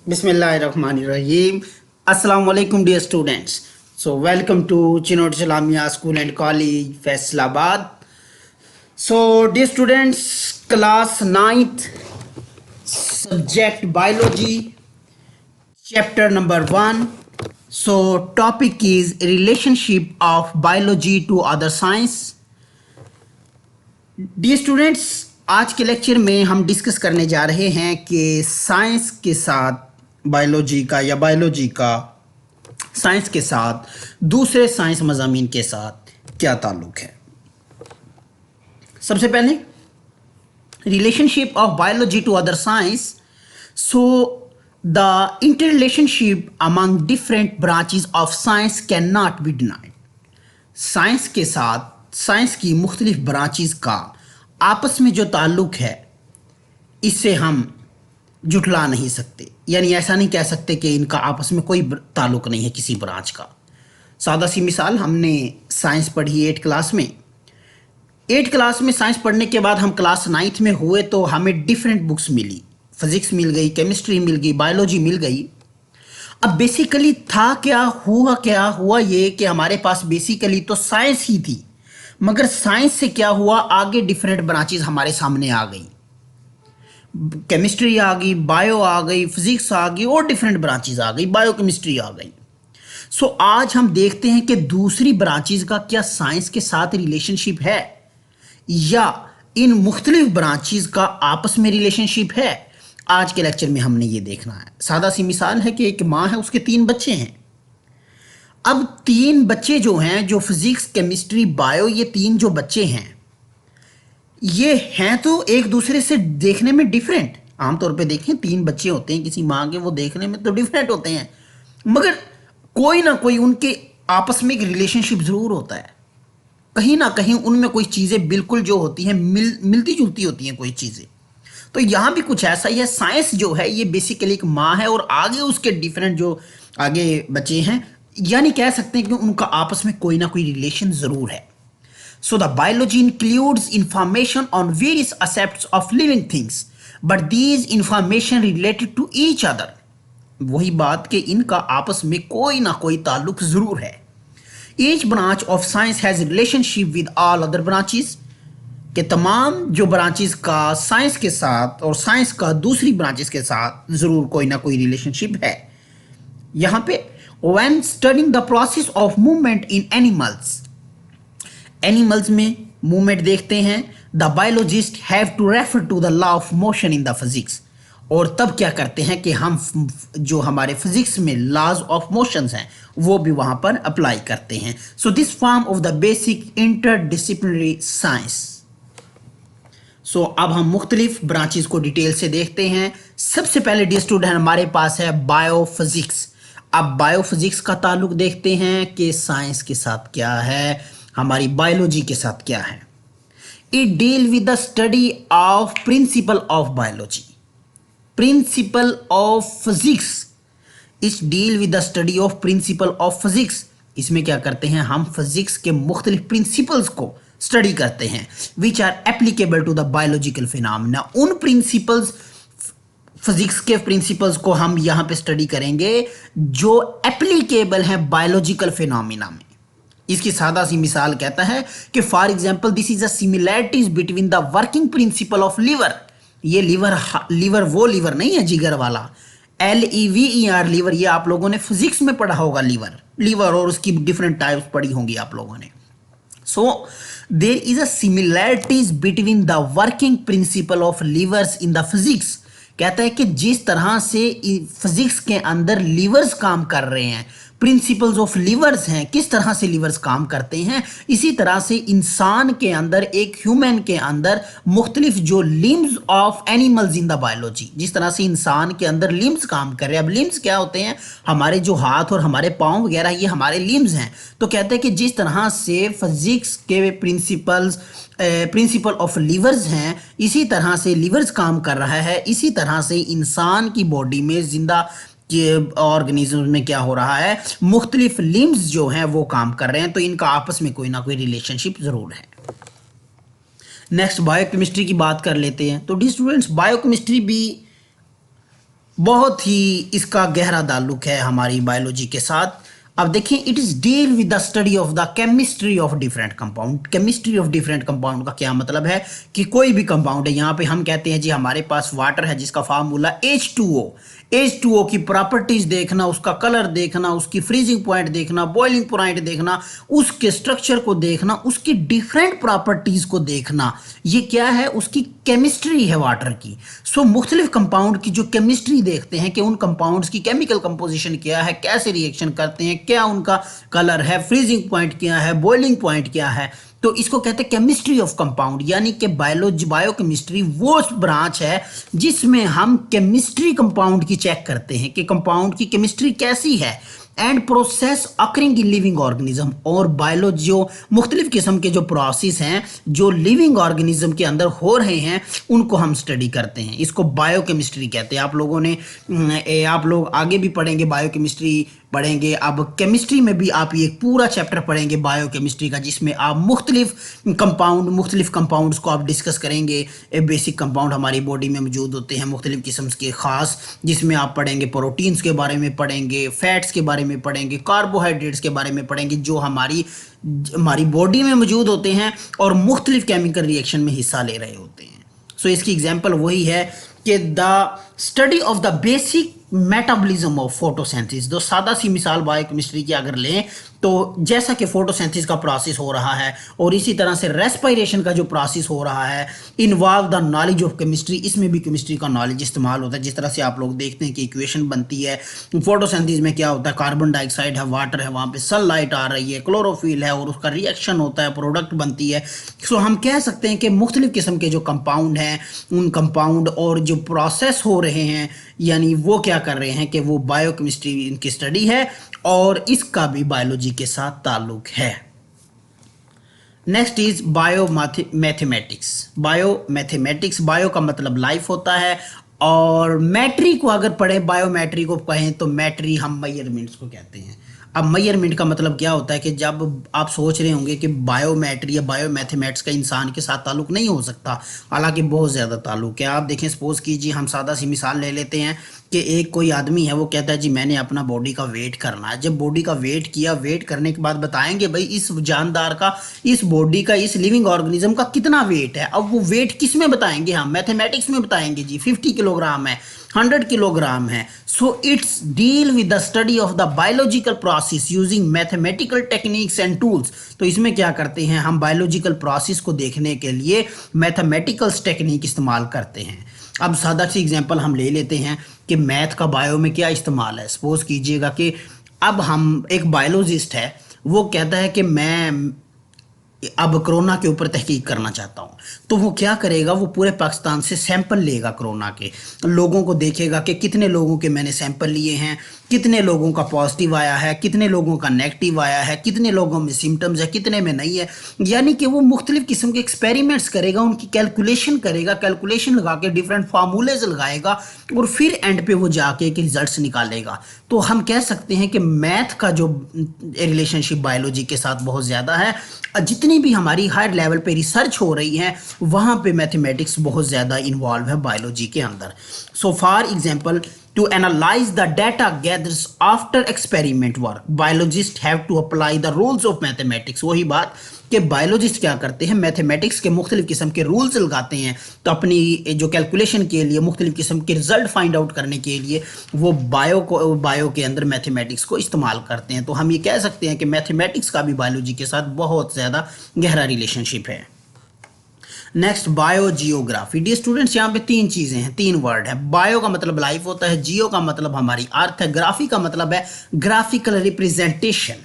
Bismillahirrahmanirrahim. Assalamu alaikum, dear students. So, welcome to Chinot Islamia School and College, Faisalabad. So, dear students, class 9th, subject biology, chapter number 1. So, topic is relationship of biology to other science. Dear students, आज के lecture में हम discuss करने जा रहे हैं कि science के साथ बायोलॉजी का या बायोलॉजी का साइंस के साथ दूसरे साइंस मज़ामीन के साथ क्या ताल्लुक़ है। सबसे पहले relationship of biology to other science. So the interrelationship among different branches of science can not be denied. Science के साथ साइंस की मुख्तलिफ ब्रांचेस का आपस में जो ताल्लुक़ है इससे हम जुटला नहीं सकते, यानी ऐसा नहीं कह सकते कि इनका आपस में कोई ताल्लुक़ नहीं है किसी ब्रांच का। सादा सी मिसाल, हमने साइंस पढ़ी 8 क्लास में। 8 क्लास में साइंस पढ़ने के बाद हम क्लास 9th में हुए तो हमें डिफरेंट बुक्स मिली, फिज़िक्स मिल गई, केमिस्ट्री मिल गई, बायोलॉजी मिल गई। अब बेसिकली था क्या हुआ ये कि हमारे पास बेसिकली तो साइंस ही थी, मगर साइंस से क्या हुआ, आगे डिफरेंट ब्रांचेस हमारे सामने आ गई। केमिस्ट्री आ गई, बायो आ गई, फिजिक्स आ गई और डिफरेंट ब्रांचेस आ गई, बायोकेमिस्ट्री आ गई। सो आज हम देखते हैं कि दूसरी ब्रांचेस का क्या साइंस के साथ रिलेशनशिप है या इन मुख्तलिफ ब्रांचेस का आपस में रिलेशनशिप है। आज के लेक्चर में हमने ये देखना है। सादा सी मिसाल है कि एक माँ है, उसके 3 बच्चे हैं। अब 3 बच्चे जो हैं, जो फिजिक्स, केमिस्ट्री, बायो, ये 3 जो बच्चे हैं ये हैं तो एक दूसरे से देखने में डिफरेंट। आमतौर पे देखें 3 बच्चे होते हैं किसी माँ के, वो देखने में तो डिफरेंट होते हैं, मगर कोई ना कोई उनके आपस में एक रिलेशनशिप ज़रूर होता है। कहीं ना कहीं उनमें कोई चीज़ें बिल्कुल जो होती हैं मिलती जुलती होती हैं कोई चीज़ें। तो यहाँ भी कुछ ऐसा ही है। साइंस जो है ये बेसिकली एक माँ है और आगे उसके डिफरेंट जो आगे बच्चे हैं, यानी कह सकते हैं कि उनका आपस में कोई ना कोई रिलेशन ज़रूर है। So the biology includes information on various aspects of living things, but these information related to each other. वही बात कि इनका आपस में कोई ना कोई ताल्लुक ज़रूर है। Each branch of science has relationship with all other branches. कि तमाम जो ब्रांचेस का साइंस के साथ और साइंस का दूसरी ब्रांचेस के साथ ज़रूर कोई ना कोई रिलेशनशिप है। यहाँ पे when studying the process of movement in animals में मूवमेंट देखते हैं, the biologist have to refer to the law of motion in the physics. और तब क्या करते हैं कि हम जो हमारे फिजिक्स में लॉज ऑफ मोशंस हैं वो भी वहाँ पर अप्लाई करते हैं। So this form of the basic interdisciplinary science. So अब हम मुख्तलिफ ब्रांचेस को डिटेल से देखते हैं। सबसे पहले डियर स्टूडेंट हमारे पास है बायोफिजिक्स। अब बायोफिजिक्स का ताल्लुक देखते हैं कि साइंस के साथ क्या है, हमारी बायोलॉजी के साथ क्या है। It deal with the study of principle of biology, principle of physics. Is deal with the study of principle of physics. इसमें क्या करते हैं, हम फिजिक्स के मुख्तलिफ प्रिंसिपल्स को स्टडी करते हैं which are applicable to the biological phenomena. उन प्रिंसिपल्स, फिजिक्स के प्रिंसिपल्स को हम यहाँ पे स्टडी करेंगे जो एप्लीकेबल हैं बायोलॉजिकल फिनोमेना में। इसकी सादा सी मिसाल कहता है कि for example this is a similarities between the working principle of lever. ये लीवर वो लीवर नहीं है जिगर वाला, LEVER लीवर। ये आप लोगों ने फिजिक्स में पढ़ा होगा, लीवर और उसकी डिफरेंट टाइप्स पढ़ी होंगी आप लोगों ने। So there is a similarities between the working principle of levers in the physics. कहता है कि जिस तरह से फिजिक्स के अंदर लीवर्स काम कर रहे हैं, प्रिंसिपल्स ऑफ लीवर्स हैं, किस तरह से लीवर्स काम करते हैं, इसी तरह से इंसान के अंदर, एक ह्यूमन के अंदर मुख्तलिफ जो limbs of animals in the biology, जिस तरह से इंसान के अंदर लिम्स काम कर रहे हैं। अब लिम्स क्या होते हैं, हमारे जो हाथ और हमारे पाँव वगैरह, ये हमारे लिम्स हैं। तो कहते हैं कि जिस तरह से फिजिक्स के प्रिंसिपल ऑफ लीवर्स हैं, इसी तरह से लीवर्स काम कर रहा है, इसी तरह से इंसान की बॉडी में, जिंदा के ऑर्गेनिज्म में क्या हो रहा है, मुख्तलिफ लिम्स जो हैं वो काम कर रहे हैं। तो इनका आपस में कोई ना कोई रिलेशनशिप ज़रूर है। नेक्स्ट बायोकेमिस्ट्री की बात कर लेते हैं। तो डी स्टूडेंट्स, बायोकेमिस्ट्री भी बहुत ही इसका गहरा ताल्लुक है हमारी बायोलॉजी के साथ। अब देखें, it is deal with the study of the chemistry of different compound. Chemistry of different compound का क्या मतलब है कि कोई भी कंपाउंड है, यहाँ पे हम कहते हैं जी हमारे पास वाटर है जिसका फार्मूला H2O। H2O की प्रॉपर्टीज देखना, उसका कलर देखना, उसकी फ्रीजिंग पॉइंट देखना, बॉइलिंग पॉइंट देखना, उसके स्ट्रक्चर को देखना, उसकी डिफरेंट प्रॉपर्टीज को देखना, ये क्या है, उसकी केमिस्ट्री है वाटर की। सो मुख्तलिफ कंपाउंड की जो केमिस्ट्री देखते हैं कि उन कंपाउंड्स की केमिकल कंपोजिशन क्या है, कैसे रिएक्शन करते हैं, क्या उनका कलर है, फ्रीजिंग पॉइंट क्या है, बॉइलिंग पॉइंट क्या है, तो इसको कहते हैं केमिस्ट्री ऑफ कंपाउंड। यानी कि बायोकेमिस्ट्री वो ब्रांच है जिसमें हम केमिस्ट्री कंपाउंड की चेक करते हैं कि कंपाउंड की केमिस्ट्री कैसी है, and process occurring in living organism. और बायोलॉजी जो मुख्तलिफ किस्म के जो प्रोसेस हैं जो लिविंग ऑर्गेनिज्म के अंदर हो रहे हैं उनको हम स्टडी करते हैं, इसको बायोकेमिस्ट्री कहते हैं। आप लोग आगे भी पढ़ेंगे, बायोकेमिस्ट्री पढ़ेंगे। अब केमिस्ट्री में भी आप ये पूरा चैप्टर पढ़ेंगे बायोकेमिस्ट्री का, जिसमें आप मुख्तलिफ कंपाउंड्स को आप डिस्कस करेंगे। बेसिक कंपाउंड हमारी बॉडी में मौजूद होते हैं मुख्तलिफ किस्म के ख़ास, जिसमें आप पढ़ेंगे प्रोटीन्स के बारे में पढ़ेंगे, फैट्स के बारे में पढ़ेंगे, कार्बोहाइड्रेट्स के बारे में पढ़ेंगे, जो हमारी बॉडी में मौजूद होते हैं और मुख्तलिफ केमिकल रिएक्शन में हिस्सा ले रहे होते हैं। सो इसकी एग्जाम्पल वही है कि the study of the basic metabolism of photosynthesis. तो सादा सी मिसाल बायोकेमिस्ट्री की अगर लें तो जैसा कि फोटोसिंथेसिस का प्रोसेस हो रहा है और इसी तरह से रेस्पिरेशन का जो प्रोसेस हो रहा है, involve the knowledge of chemistry, इसमें भी केमिस्ट्री का नॉलेज इस्तेमाल होता है। जिस तरह से आप लोग देखते हैं कि इक्वेशन बनती है, फोटोसिंथेसिस में क्या होता है, कार्बन डाइऑक्साइड है, वाटर है, वहाँ पे सनलाइट आ रही है, क्लोरोफिल है और उसका रिएक्शन होता है, प्रोडक्ट बनती है। सो हम कह सकते हैं कि मुख्तलिफ किस्म के जो कंपाउंड हैं उन कंपाउंड और जो प्रोसेस हो रहे हैं, यानी वो क्या कर रहे हैं कि वो बायोकेमिस्ट्री इनकी स्टडी है और इसका भी बायोलॉजी के साथ ताल्लुक है। Next is biomathematics. बायो का मतलब लाइफ होता है और मैट्री को अगर पढ़े, बायोमेट्री को कहें तो मैट्री हम मेजरमेंट्स को कहते हैं। अब मेजरमेंट का मतलब क्या होता है कि जब आप सोच रहे होंगे कि बायोमेट्री या बायोमैथमेटिक्स का इंसान के साथ ताल्लुक नहीं हो सकता, हालांकि बहुत ज़्यादा ताल्लुक है। आप देखें, सपोज कीजिए हम सादा सी मिसाल ले लेते हैं कि एक कोई आदमी है, वो कहता है जी मैंने अपना बॉडी का वेट करना है। जब बॉडी का वेट किया, वेट करने के बाद बताएंगे भाई इस जानदार का, इस बॉडी का, इस लिविंग ऑर्गेनिज्म का कितना वेट है। अब वो वेट किस में बताएंगे, हम मैथमेटिक्स में बताएंगे जी 50 किलोग्राम है, 100 किलोग्राम है। So it's deal with the study of the biological process using mathematical techniques and tools. तो इसमें क्या करते हैं, हम बायोलॉजिकल प्रोसेस को देखने के लिए मैथमेटिकल टेक्निक इस्तेमाल करते हैं। अब सादा सी एग्जांपल हम ले लेते हैं कि मैथ का बायो में क्या इस्तेमाल है। सपोज कीजिएगा कि अब हम एक बायोलॉजिस्ट है, वो कहता है कि मैं अब कोरोना के ऊपर तहकीक करना चाहता हूँ, तो वो क्या करेगा, वो पूरे पाकिस्तान से सैंपल लेगा, कोरोना के लोगों को देखेगा कि कितने लोगों के मैंने सैंपल लिए हैं, कितने लोगों का पॉजिटिव आया है, कितने लोगों का नेगेटिव आया है, कितने लोगों में सिम्टम्स है, कितने में नहीं है। यानी कि वो मुख्तलिफ किस्म के एक्सपेरिमेंट्स करेगा, उनकी कैलकुलेशन करेगा, कैलकुलेशन लगा के डिफरेंट फार्मूलेज लगाएगा और फिर एंड पे वो जाके एक रिजल्ट्स निकालेगा। तो हम कह सकते हैं कि मैथ का जो रिलेशनशिप बायोलॉजी के साथ बहुत ज़्यादा है। जितनी भी हमारी हायर लेवल पे रिसर्च हो रही है वहाँ पे मैथमेटिक्स बहुत ज़्यादा इन्वॉल्व है बायोलॉजी के अंदर। So for example, to analyze the data gathered after experiment work, biologists have to apply the rules of mathematics। वही बात कि बायोलॉजिस्ट क्या करते हैं, मैथमेटिक्स के मुख्तलिफ किस्म के रूल्स लगाते हैं, तो अपनी जो कैलकुलेशन के लिए मुख्तलिफ किस्म के रिजल्ट फाइंड आउट करने के लिए वो बायो के अंदर मैथमेटिक्स को इस्तेमाल करते हैं। तो हम ये कह सकते हैं कि मैथमेटिक्स का भी बायोलॉजी के साथ बहुत ज़्यादा गहरा रिलेशनशिप है। Next, biogeography. डी स्टूडेंट्स, यहाँ पे तीन चीज़ें हैं, तीन वर्ड है। बायो का मतलब लाइफ होता है, जियो का मतलब हमारी अर्थ है, ग्राफी का मतलब है ग्राफिकल रिप्रेजेंटेशन।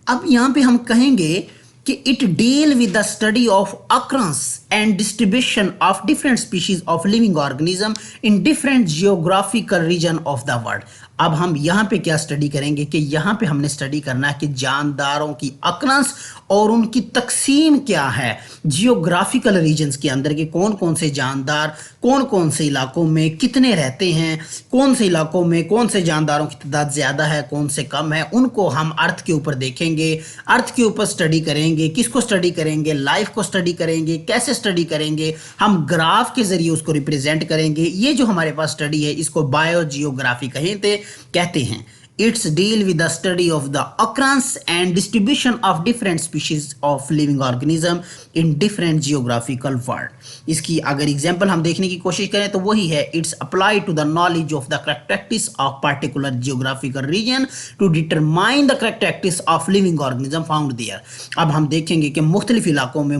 अब यहाँ पे हम कहेंगे कि it deal with the study of अक्रंस and distribution of different species of living organism in different geographical region of the world. अब हम यहाँ पे क्या स्टडी करेंगे कि यहाँ पे हमने स्टडी करना है कि जानदारों की अक्रंस और उनकी तकसीम क्या है जियोग्राफिकल रीजन्स के अंदर, के कौन कौन से जानदार कौन कौन से इलाकों में कितने रहते हैं, कौन से इलाकों में कौन से जानदारों की तादाद ज़्यादा है, कौन से कम है, उनको हम अर्थ के ऊपर देखेंगे, अर्थ के ऊपर स्टडी करेंगे देखेंगे, किसको स्टडी करेंगे, लाइफ को स्टडी करेंगे, कैसे स्टडी करेंगे, हम ग्राफ के जरिए उसको रिप्रेजेंट करेंगे। ये जो हमारे पास स्टडी है इसको बायोजियोग्राफी कहते हैं। It's deal with the study of the occurrence and distribution of different species of living organism in different geographical world. इसकी अगर एग्जांपल हम देखने की कोशिश करें तो वही है, it's apply to the knowledge of the characteristics of particular geographical region to determine the characteristics of living organism found there. अब हम देखेंगे कि मुख्तलिफ इलाकों में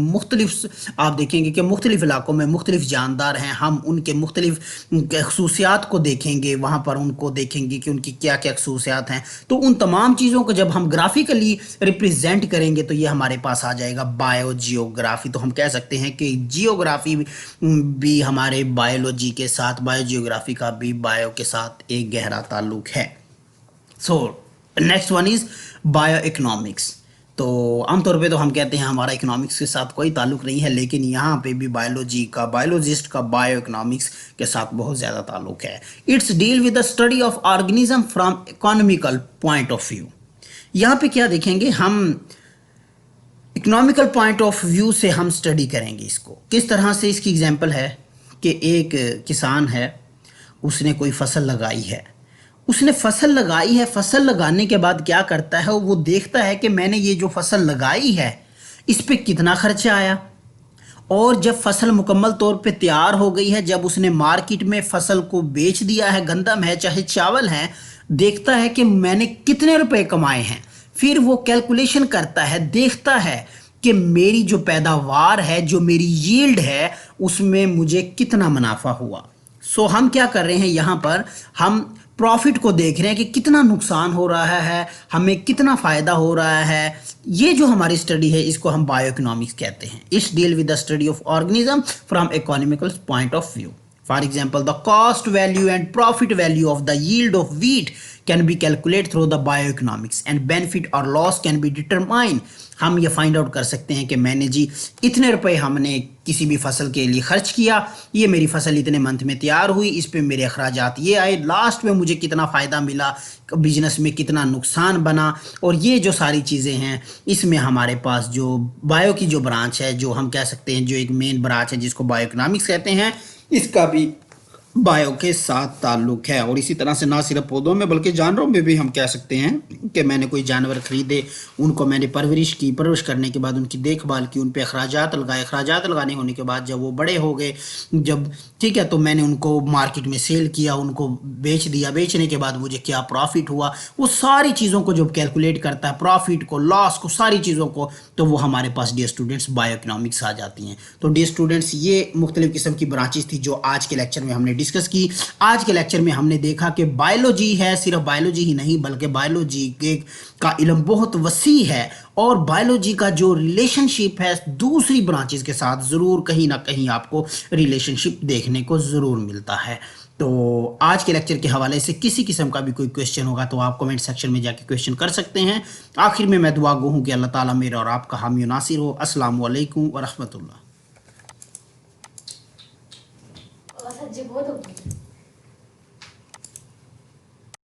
मुख्तलिफ जानदार हैं, हम उनके मुख्तलिफ खसूसियात को देखेंगे, वहाँ पर उनको देखेंगे कि उनकी क्या क्या खसूसियात हैं। तो उन तमाम चीज़ों को जब हम ग्राफिकली रिप्रेजेंट करेंगे तो ये हमारे पास आ जाएगा बायोजियोग्राफी। तो हम कह सकते हैं कि जियोग्राफी भी हमारे बायोलॉजी के साथ, बायोजियोग्राफी का भी बायो के साथ एक गहरा ताल्लुक है। So next one is bio economics. तो आमतौर पे तो हम कहते हैं हमारा इकोनॉमिक्स के साथ कोई ताल्लुक नहीं है, लेकिन यहाँ पे भी बायोलॉजिस्ट का बायो इकोनॉमिक्स के साथ बहुत ज़्यादा ताल्लुक है। It's deal with the study of organism from economical point of view. यहाँ पे क्या देखेंगे हम, इकोनॉमिकल पॉइंट ऑफ व्यू से हम स्टडी करेंगे इसको। किस तरह से? इसकी एग्जांपल है कि एक किसान है, उसने कोई फसल लगाई है, फसल लगाने के बाद क्या करता है, वो देखता है कि मैंने ये जो फसल लगाई है इस पे कितना खर्चा आया, और जब फसल मुकम्मल तौर पे तैयार हो गई है, जब उसने मार्केट में फसल को बेच दिया है, गंदम है चाहे चावल है, देखता है कि मैंने कितने रुपए कमाए हैं। फिर वो कैलकुलेशन करता है, देखता है कि मेरी जो पैदावार है, जो मेरी यील्ड है, उसमें मुझे कितना मुनाफा हुआ। सो हम क्या कर रहे हैं, यहाँ पर हम प्रॉफिट को देख रहे हैं कि कितना नुकसान हो रहा है, हमें कितना फ़ायदा हो रहा है। ये जो हमारी स्टडी है इसको हम बायो इकोनॉमिक्स कहते हैं। It's deal with the study of organism from economical point of view. For example, the cost value and profit value of the yield of wheat can be calculated through the bioeconomics and benefit or loss can be determined। हम ये find out कर सकते हैं कि मैंने जी इतने रुपए हमने किसी भी फसल के लिए खर्च किया, ये मेरी फसल इतने मंथ में तैयार हुई, इस पे मेरे अखराजात ये आए, लास्ट में मुझे कितना फ़ायदा मिला, बिजनेस में कितना नुकसान बना। और ये जो सारी चीज़ें हैं इसमें हमारे पास जो बायो की जो ब्रांच है, जो हम कह सकते हैं जो एक मेन ब्रांच है जिसको बायो इकोनॉमिक्स कहते हैं, इसका भी बायो के साथ ताल्लुक है। और इसी तरह से ना सिर्फ पौधों में बल्कि जानवरों में भी हम कह सकते हैं कि मैंने कोई जानवर खरीदे, उनको मैंने परवरिश करने के बाद उनकी देखभाल की, उन पे अखराजात लगाने होने के बाद जब वो बड़े हो गए, जब ठीक है, तो मैंने उनको मार्केट में सेल किया, उनको बेच दिया, बेचने के बाद मुझे क्या प्रॉफिट हुआ, वो सारी चीज़ों को जब कैलकुलेट करता है, प्रॉफिट को, लॉस को, सारी चीज़ों को, तो वो हमारे पास डियर स्टूडेंट्स बायो इकोनॉमिक्स आ जाती हैं। तो डियर स्टूडेंट्स ये मुख्तलिफ किस्म की ब्रांचेस थी जो आज के लेक्चर में हमने डिस्कस की। आज के लेक्चर में हमने देखा कि बायोलॉजी है, सिर्फ बायोलॉजी ही नहीं बल्कि बायोलॉजी का इल्म बहुत वसी है, और बायोलॉजी का जो रिलेशनशिप है दूसरी ब्रांचेस के साथ ज़रूर कहीं ना कहीं आपको रिलेशनशिप देखने को ज़रूर मिलता है। तो आज के लेक्चर के हवाले से किसी किस्म का भी कोई क्वेश्चन होगा तो आप कमेंट सेक्शन में जाके क्वेश्चन कर सकते हैं। आखिर में मैं दुआ गो हूँ कि अल्लाह ताला मेरा और आपका हामी और नासिर हो। अस्सलामु अलैकुम व रहमतुल्लाह।